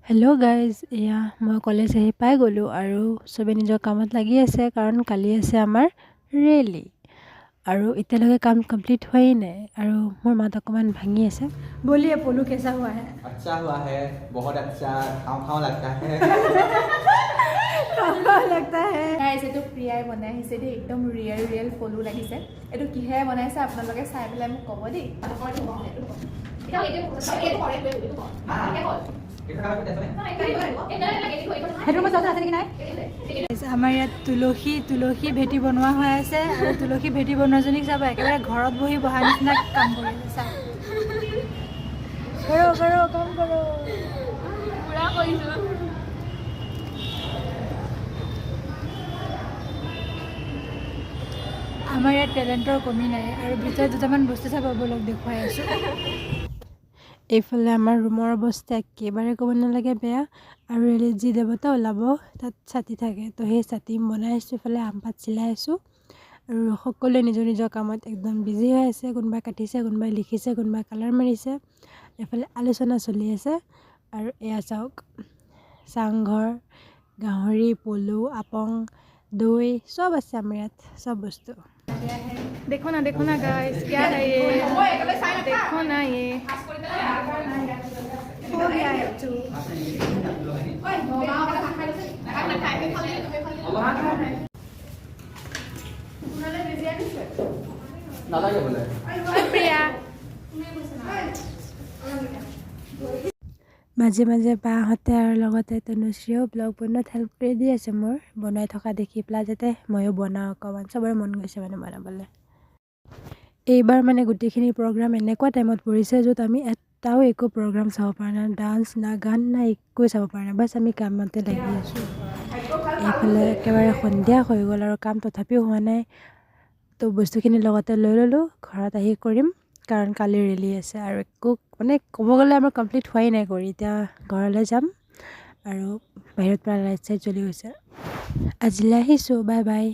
Hello' guys, এয়া মই college আহি পাই গ'লোঁ আৰু চবে নিজৰ কামত লাগি আছে কাৰণ কালি আছে আমাৰ ৰেলী আৰু এতিয়ালৈকে কাম কমপ্লিট হোৱাই নাই আৰু মোৰ মাত অকণমান ভাঙি আছে। বলিয়ে পলু কেঁচা হোৱা হে अच्छा हुआ है बहुत अच्छा खाओ खाओ लगता है लगता है। গাইজ এইটো প্ৰিয়াই বনাই আহিছে দেই, একদম ৰিয়েল পলু লাগিছে। এইটো কিহেৰে বনাইছে আপোনালোকে চাই পেলাই মোক ক'ব দেই। আমাৰ ইয়াত তুলসী ভেটি বনোৱা হৈ আছে আৰু তুলসী ভেটি বনোৱাজনীক চাব একেবাৰে ঘৰত বহি বহা নিচিনা কাম কৰি আছে। চাওক, কাম কৰক। পুৰা কৰিছোঁ। আমাৰ ইয়াত টেলেণ্টৰ কমি নাই আৰু ভিতৰত দুটামান বস্তু চাব বলক দেখুৱাই আছোঁ। এইফালে আমাৰ ৰুমৰ অৱস্থা একেবাৰে ক'ব নালাগে বেয়া আৰু ৰেলীত যি দেৱতা ওলাব তাত ছাতি থাকে, তো সেই ছাতি বনাই আছোঁ। এইফালে আম পাত চিলাই আছোঁ আৰু সকলোৱে নিজৰ নিজৰ কামত একদম বিজি হৈ আছে। কোনোবাই কাটিছে, কোনোবাই লিখিছে, কোনোবাই কালাৰ মাৰিছে। এইফালে আলোচনা চলি আছে আৰু এয়া চাওক, চাংঘৰ, গাহৰি, পলু, আপং, দৈ চব আছে আমাৰ ইয়াত, চব বস্তু। देखो ना गाइस, क्या है ये? देखो ना ये हो गया है जो नालागे बोले प्रिया মাজে মাজে বাহঁতে আৰু লগতে তনুশ্ৰীয়েও ব্লগ বনোৱাত হেল্প কৰি দি আছে মোৰ, বনাই থকা দেখি পেলাই যাতে ময়ো বনাওঁ অকণমান। চবৰে মন গৈছে মানে বনাবলৈ। এইবাৰ মানে গোটেইখিনি প্ৰগ্ৰাম এনেকুৱা টাইমত পৰিছে য'ত আমি এটাও একো প্ৰগ্ৰাম চাব পৰা নাই, ডান্স না গান না একোৱে চাব পৰা নাই, বাছ আমি কামতে লাগি আছোঁ। এইফালে একেবাৰে সন্ধিয়া হৈ গ'ল আৰু কাম তথাপিও হোৱা নাই, তো বস্তুখিনি লগতে লৈ ল'লোঁ, ঘৰত আহি কৰিম কাৰণ কালি ৰেলী আছে আৰু একো মানে ক'ব গ'লে আমাৰ কমপ্লিট হোৱাই নাই কৰি। এতিয়া ঘৰলৈ যাম আৰু বাহিৰত পৰা লাইট চাইট জ্বলি গৈছে। আজিলৈ আহিছোঁ, বাই বাই।